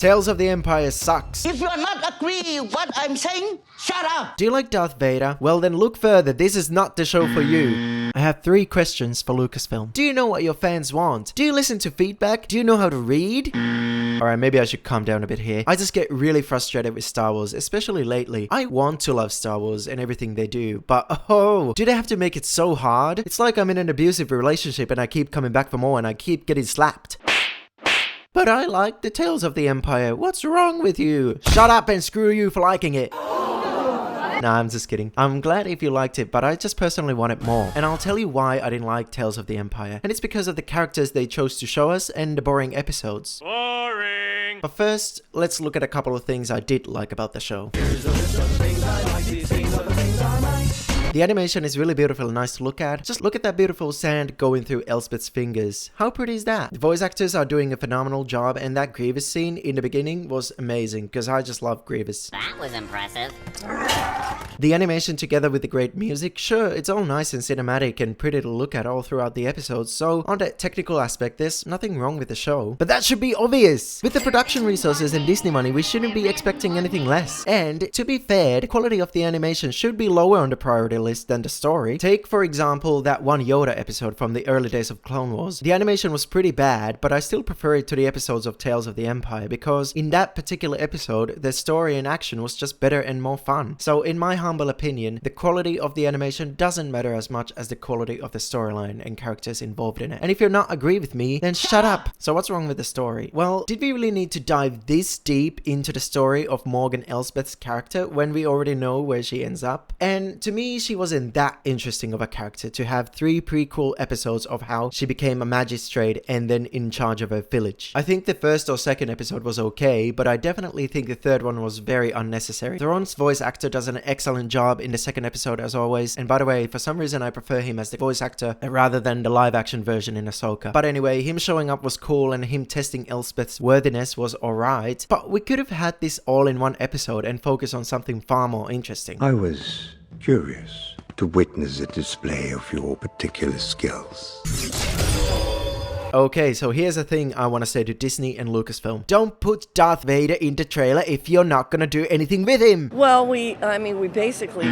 Tales of the Empire sucks. If you are not agree what I'm saying, shut up. Do you like Darth Vader? Well then look further, this is not the show for you. I have 3 questions for Lucasfilm. Do you know what your fans want? Do you listen to feedback? Do you know how to read? Alright, maybe I should calm down a bit here. I just get really frustrated with Star Wars, especially lately. I want to love Star Wars and everything they do, but oh, do they have to make it so hard? It's like I'm in an abusive relationship and I keep coming back for more and I keep getting slapped. But I like the Tales of the Empire. What's wrong with you? Shut up and screw you for liking it. Nah, I'm just kidding. I'm glad if you liked it, but I just personally want it more. And I'll tell you why I didn't like Tales of the Empire. And it's because of the characters they chose to show us and the boring episodes. Boring! But first, let's look at a couple of things I did like about the show. The animation is really beautiful and nice to look at. Just look at that beautiful sand going through Elspeth's fingers. How pretty is that? The voice actors are doing a phenomenal job, and that Grievous scene in the beginning was amazing, because I just love Grievous. That was impressive. The animation together with the great music, sure, it's all nice and cinematic and pretty to look at all throughout the episodes, so on that technical aspect, there's nothing wrong with the show. But that should be obvious! With the production resources and Disney money, we shouldn't be expecting anything less. And, to be fair, the quality of the animation should be lower on the priority list than the story. Take, for example, that one Yoda episode from the early days of Clone Wars. The animation was pretty bad, but I still prefer it to the episodes of Tales of the Empire, because in that particular episode, the story and action was just better and more fun. So in my humble opinion, the quality of the animation doesn't matter as much as the quality of the storyline and characters involved in it. And if you're not agree with me, then shut up! So what's wrong with the story? Well, did we really need to dive this deep into the story of Morgan Elsbeth's character when we already know where she ends up? And to me, she wasn't that interesting of a character to have 3 prequel episodes of how she became a magistrate and then in charge of a village. I think the first or second episode was okay, but I definitely think the third one was very unnecessary. Thrawn's voice actor does an excellent job in the second episode as always, and by the way, for some reason I prefer him as the voice actor rather than the live action version in Ahsoka. But anyway, him showing up was cool and him testing Elspeth's worthiness was alright, but we could have had this all in one episode and focus on something far more interesting. I was curious to witness a display of your particular skills. Okay, so here's a thing I want to say to Disney and Lucasfilm. Don't put Darth Vader in the trailer if you're not gonna do anything with him! Well, we basically...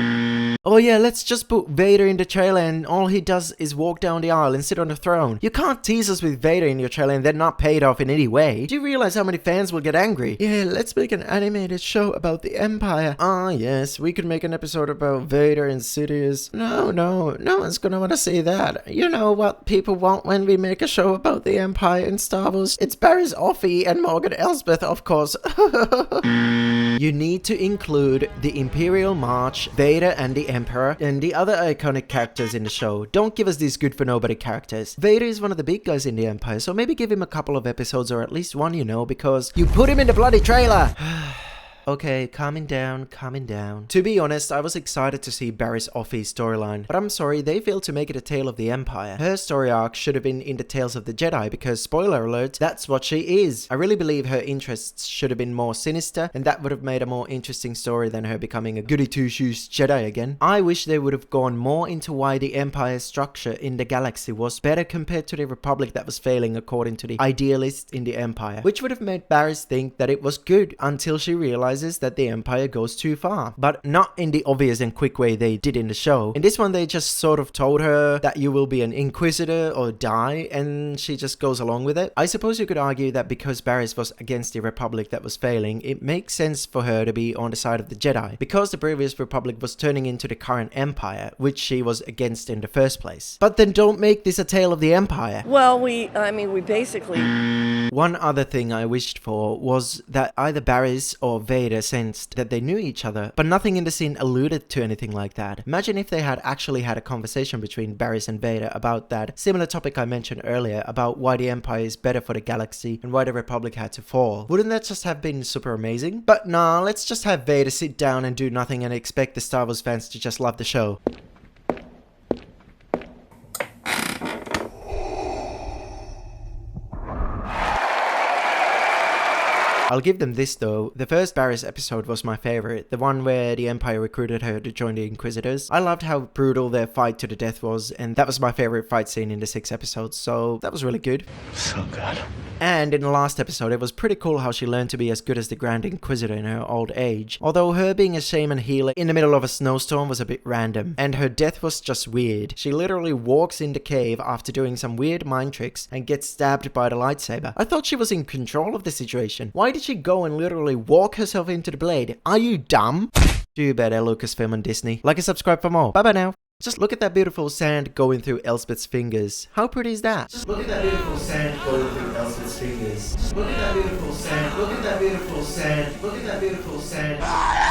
Oh yeah, let's just put Vader in the trailer and all he does is walk down the aisle and sit on the throne. You can't tease us with Vader in your trailer and then not pay it off in any way. Do you realize how many fans will get angry? Yeah, let's make an animated show about the Empire. Ah yes, we could make an episode about Vader and Sidious. No one's gonna want to see that. You know what people want when we make a show about the Empire in Star Wars? It's Baris and Morgan Elsbeth, of course. You need to include the Imperial March, Vader and the Emperor, and the other iconic characters in the show. Don't give us these good-for-nobody characters. Vader is one of the big guys in the Empire, so maybe give him a couple of episodes, or at least one, you know, because you put him in the bloody trailer! Okay, calming down. To be honest, I was excited to see Baris Offee's storyline, but I'm sorry, they failed to make it a tale of the Empire. Her story arc should have been in the Tales of the Jedi, because, spoiler alert, that's what she is. I really believe her interests should have been more sinister, and that would have made a more interesting story than her becoming a goody-two-shoes Jedi again. I wish they would have gone more into why the Empire's structure in the galaxy was better compared to the Republic that was failing according to the idealists in the Empire, which would have made Baris think that it was good until she realized that the Empire goes too far, but not in the obvious and quick way they did in the show. In this one, they just sort of told her that you will be an Inquisitor or die, and she just goes along with it. I suppose you could argue that because Baris was against the Republic that was failing, it makes sense for her to be on the side of the Jedi, because the previous Republic was turning into the current Empire, which she was against in the first place. But then don't make this a tale of the Empire. Well, we basically... One other thing I wished for was that either Baris or Vader sensed that they knew each other, but nothing in the scene alluded to anything like that. Imagine if they had actually had a conversation between Baris and Vader about that similar topic I mentioned earlier, about why the Empire is better for the galaxy and why the Republic had to fall. Wouldn't that just have been super amazing? But nah, let's just have Vader sit down and do nothing and expect the Star Wars fans to just love the show. I'll give them this though, the first Baris episode was my favorite, the one where the Empire recruited her to join the Inquisitors. I loved how brutal their fight to the death was, and that was my favorite fight scene in the 6 episodes, so that was really good. So good. And in the last episode, it was pretty cool how she learned to be as good as the Grand Inquisitor in her old age. Although her being a shaman healer in the middle of a snowstorm was a bit random, and her death was just weird. She literally walks in the cave after doing some weird mind tricks and gets stabbed by the lightsaber. I thought she was in control of the situation. Why did she go and literally walk herself into the blade? Are you dumb? Do better, Lucasfilm and Disney. Like and subscribe for more. Bye bye now. Just look at that beautiful sand going through Elspeth's fingers. How pretty is that? Just look at that beautiful sand going through Elspeth's fingers. Just look at that beautiful sand. Look at that beautiful sand. Look at that beautiful sand.